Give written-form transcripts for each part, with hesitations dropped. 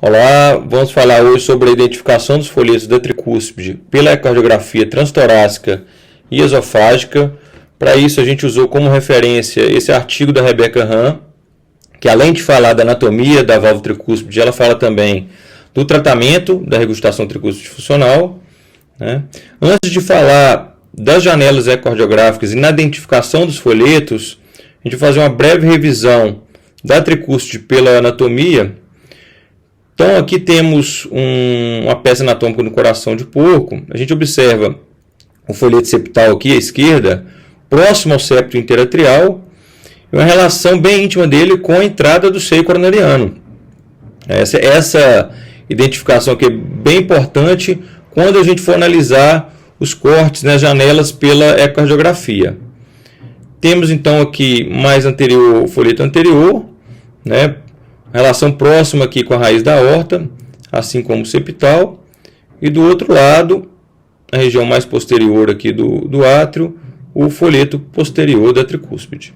Olá, vamos falar hoje sobre a identificação dos folhetos da tricúspide pela ecocardiografia transtorácica e esofágica. Para isso a gente usou como referência esse artigo da Rebecca Hahn, que além de falar da anatomia da válvula tricúspide, ela fala também do tratamento da regurgitação tricúspide funcional, né? Antes de falar das janelas ecocardiográficas e na identificação dos folhetos, a gente vai fazer uma breve revisão da tricúspide pela anatomia. Então aqui temos uma peça anatômica no coração de porco. A gente observa o folheto septal aqui à esquerda, próximo ao septo interatrial, e uma relação bem íntima dele com a entrada do seio coronariano. Essa identificação aqui é bem importante quando a gente for analisar os cortes nas janelas pela ecocardiografia. Temos então aqui mais anterior o folheto anterior, né? Relação próxima aqui com a raiz da aorta, assim como o septal, e do outro lado, a região mais posterior aqui do átrio, o folheto posterior da tricúspide.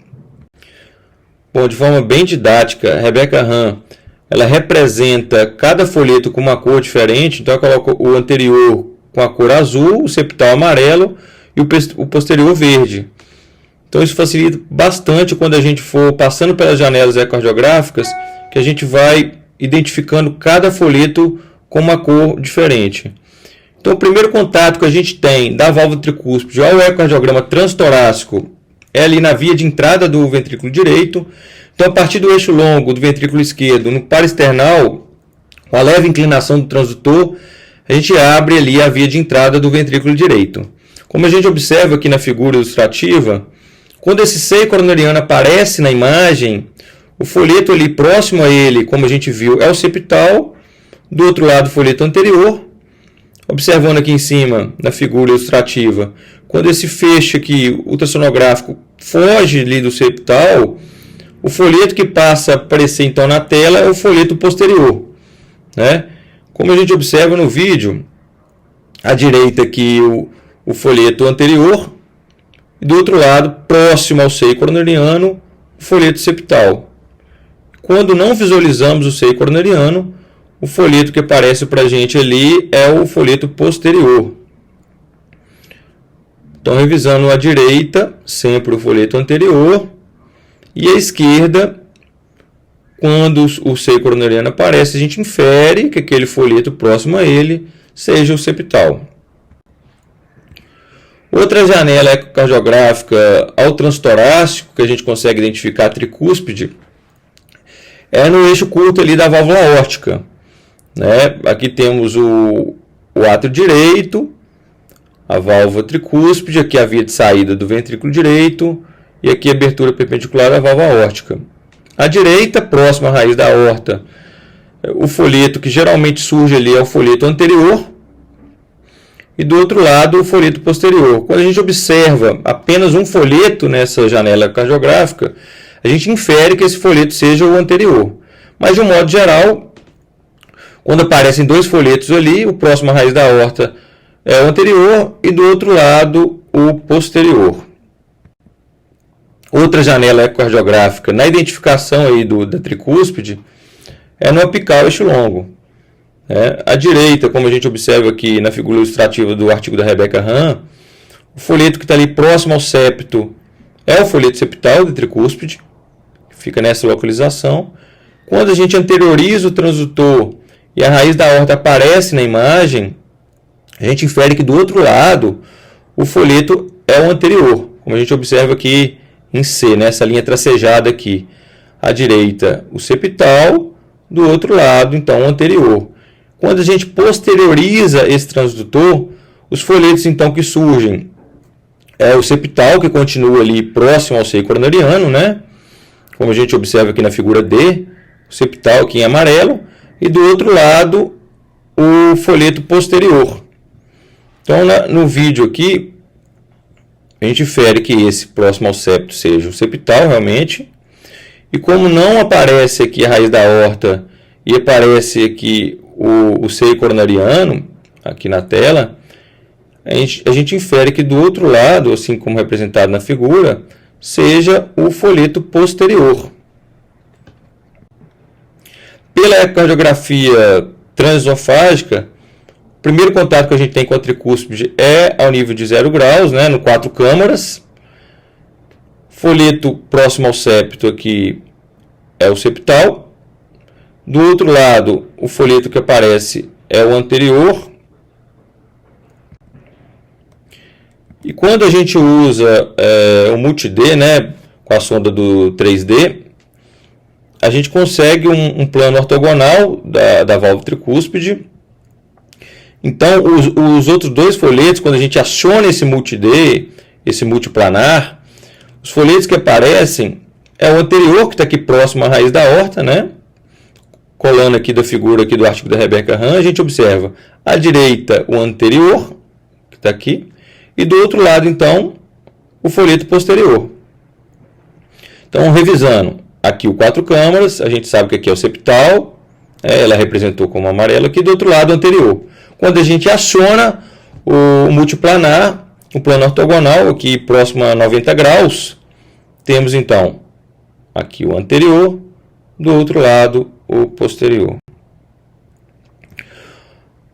Bom, de forma bem didática, a Rebecca Hahn, ela representa cada folheto com uma cor diferente, então ela coloca o anterior com a cor azul, o septal amarelo e o posterior verde. Então isso facilita bastante quando a gente for passando pelas janelas ecocardiográficas, que a gente vai identificando cada folheto com uma cor diferente. Então, o primeiro contato que a gente tem da válvula tricúspide ao ecocardiograma transtorácico é ali na via de entrada do ventrículo direito. Então, a partir do eixo longo do ventrículo esquerdo, no paraesternal, com a leve inclinação do transdutor, a gente abre ali a via de entrada do ventrículo direito. Como a gente observa aqui na figura ilustrativa, quando esse seio coronariano aparece na imagem, o folheto ali próximo a ele, como a gente viu, é o septal. Do outro lado, o folheto anterior. Observando aqui em cima, na figura ilustrativa, quando esse feixe aqui ultrassonográfico foge ali do septal, o folheto que passa a aparecer então na tela é o folheto posterior, né? Como a gente observa no vídeo, à direita aqui o folheto anterior, e do outro lado, próximo ao seio coronariano, o folheto septal. Quando não visualizamos o seio coronariano, o folheto que aparece para a gente ali é o folheto posterior. Então, revisando à direita, sempre o folheto anterior, e à esquerda, quando o seio coronariano aparece, a gente infere que aquele folheto próximo a ele seja o septal. Outra janela ecocardiográfica ao transtorácico, que a gente consegue identificar a tricúspide, é no eixo curto ali da válvula aórtica, né? Aqui temos o átrio direito, a válvula tricúspide, aqui a via de saída do ventrículo direito e aqui a abertura perpendicular da válvula aórtica. À direita, próximo à raiz da aorta, o folheto que geralmente surge ali é o folheto anterior e do outro lado o folheto posterior. Quando a gente observa apenas um folheto nessa janela cardiográfica, a gente infere que esse folheto seja o anterior. Mas, de um modo geral, quando aparecem dois folhetos ali, o próximo à raiz da aorta é o anterior e do outro lado o posterior. Outra janela ecocardiográfica na identificação aí da tricúspide é no apical eixo longo. À direita, como a gente observa aqui na figura ilustrativa do artigo da Rebecca Hahn, o folheto que está ali próximo ao septo é o folheto septal da tricúspide, que fica nessa localização. Quando a gente anterioriza o transdutor e a raiz da aorta aparece na imagem, a gente infere que do outro lado o folheto é o anterior, como a gente observa aqui em C, nessa linha tracejada aqui. À direita o septal, do outro lado então o anterior. Quando a gente posterioriza esse transdutor, os folhetos então que surgem é o septal, que continua ali próximo ao seio coronariano, né? Como a gente observa aqui na figura D, o septal aqui em amarelo, e do outro lado o folheto posterior. Então, no vídeo aqui, a gente infere que esse próximo ao septo seja o septal realmente, e como não aparece aqui a raiz da aorta e aparece aqui o seio coronariano, aqui na tela, a gente infere que do outro lado, assim como representado na figura, seja o folheto posterior. Pela ecocardiografia transesofágica, o primeiro contato que a gente tem com a tricúspide é ao nível de 0 graus, né, no 4 câmaras. Folheto próximo ao septo aqui é o septal. Do outro lado, o folheto que aparece é o anterior. E quando a gente usa o multi-D, né, com a sonda do 3D, a gente consegue um plano ortogonal da válvula tricúspide. Então, os outros dois folhetos, quando a gente aciona esse multi-D, esse multiplanar, os folhetos que aparecem é o anterior, que está aqui próximo à raiz da aorta, né? Colando aqui da figura aqui do artigo da Rebecca Hahn, a gente observa à direita o anterior, que está aqui, e do outro lado, então, o folheto posterior. Então, revisando, aqui o 4 câmaras, a gente sabe que aqui é o septal, ela representou como amarelo, aqui do outro lado o anterior. Quando a gente aciona o multiplanar, o plano ortogonal, aqui próximo a 90 graus, temos então aqui o anterior, do outro lado o posterior.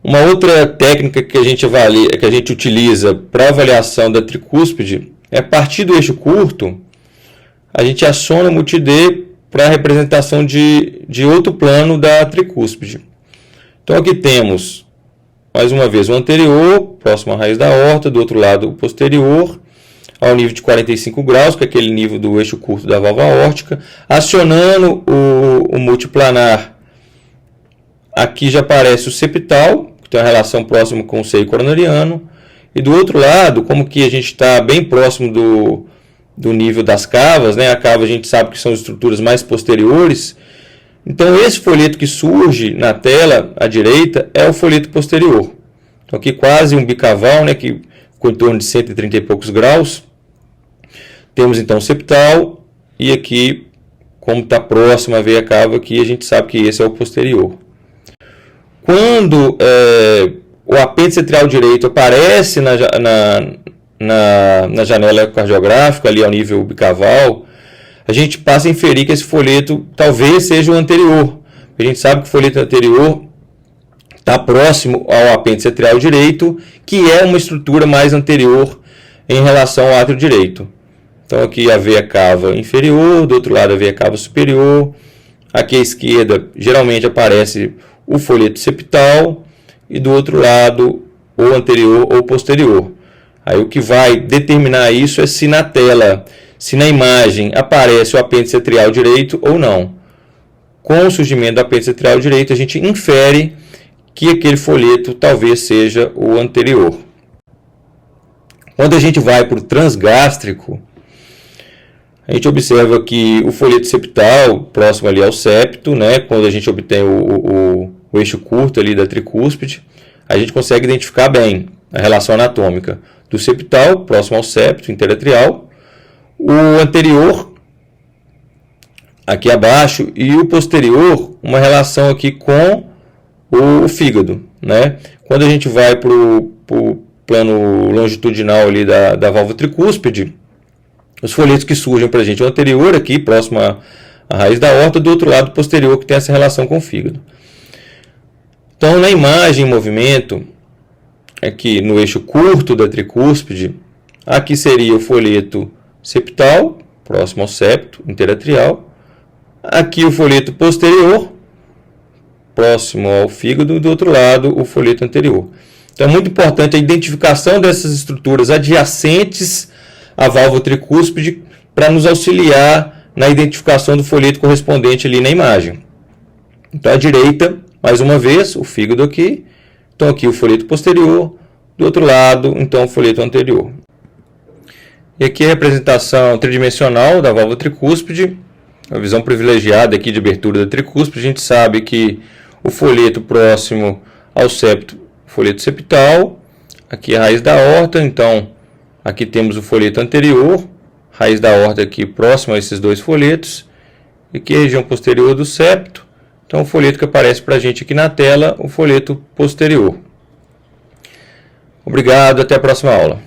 Uma outra técnica que a gente utiliza para avaliação da tricúspide é, a partir do eixo curto, a gente aciona o multi-D para a representação de outro plano da tricúspide. Então aqui temos, mais uma vez, o anterior, próximo à raiz da aorta, do outro lado o posterior, ao nível de 45 graus, que é aquele nível do eixo curto da válvula aórtica. Acionando o multiplanar, aqui já aparece o septal, que tem uma relação próxima com o seio coronariano. E do outro lado, como que a gente está bem próximo do nível das cavas, né? A cava a gente sabe que são estruturas mais posteriores. Então, esse folheto que surge na tela à direita é o folheto posterior. Então, aqui quase um bicaval, né, que ficou em torno de 130 e poucos graus. Temos, então, o septal e aqui, como está próximo a veia cava, aqui a gente sabe que esse é o posterior. Quando o apêndice atrial direito aparece na janela ecocardiográfica, ali ao nível bicaval, a gente passa a inferir que esse folheto talvez seja o anterior. A gente sabe que o folheto anterior está próximo ao apêndice atrial direito, que é uma estrutura mais anterior em relação ao átrio direito. Então aqui a veia cava inferior, do outro lado a veia cava superior. Aqui à esquerda geralmente aparece o folheto septal e do outro lado o anterior ou posterior. Aí o que vai determinar isso é se na tela, se na imagem aparece o apêndice atrial direito ou não. Com o surgimento do apêndice atrial direito, a gente infere que aquele folheto talvez seja o anterior. Quando a gente vai para o transgástrico, a gente observa que o folheto septal, próximo ali ao septo, né, quando a gente obtém o eixo curto ali da tricúspide, a gente consegue identificar bem a relação anatômica do septal, próximo ao septo, interatrial, o anterior, aqui abaixo, e o posterior, uma relação aqui com o fígado, né? Quando a gente vai para o plano longitudinal ali da válvula tricúspide, os folhetos que surgem para a gente, o anterior aqui, próximo à raiz da aorta, do outro lado, o posterior, que tem essa relação com o fígado. Então, na imagem em movimento, aqui no eixo curto da tricúspide, aqui seria o folheto septal, próximo ao septo, interatrial. Aqui o folheto posterior, próximo ao fígado, do outro lado o folheto anterior. Então é muito importante a identificação dessas estruturas adjacentes à válvula tricúspide para nos auxiliar na identificação do folheto correspondente ali na imagem. Então à direita, mais uma vez, o fígado aqui. Então aqui o folheto posterior, do outro lado, então o folheto anterior. E aqui a representação tridimensional da válvula tricúspide, a visão privilegiada aqui de abertura da tricúspide. A gente sabe que o folheto próximo ao septo, folheto septal, aqui a raiz da aorta, então aqui temos o folheto anterior, raiz da aorta aqui próximo a esses dois folhetos, e aqui a região posterior do septo, então o folheto que aparece para a gente aqui na tela, o folheto posterior. Obrigado, até a próxima aula.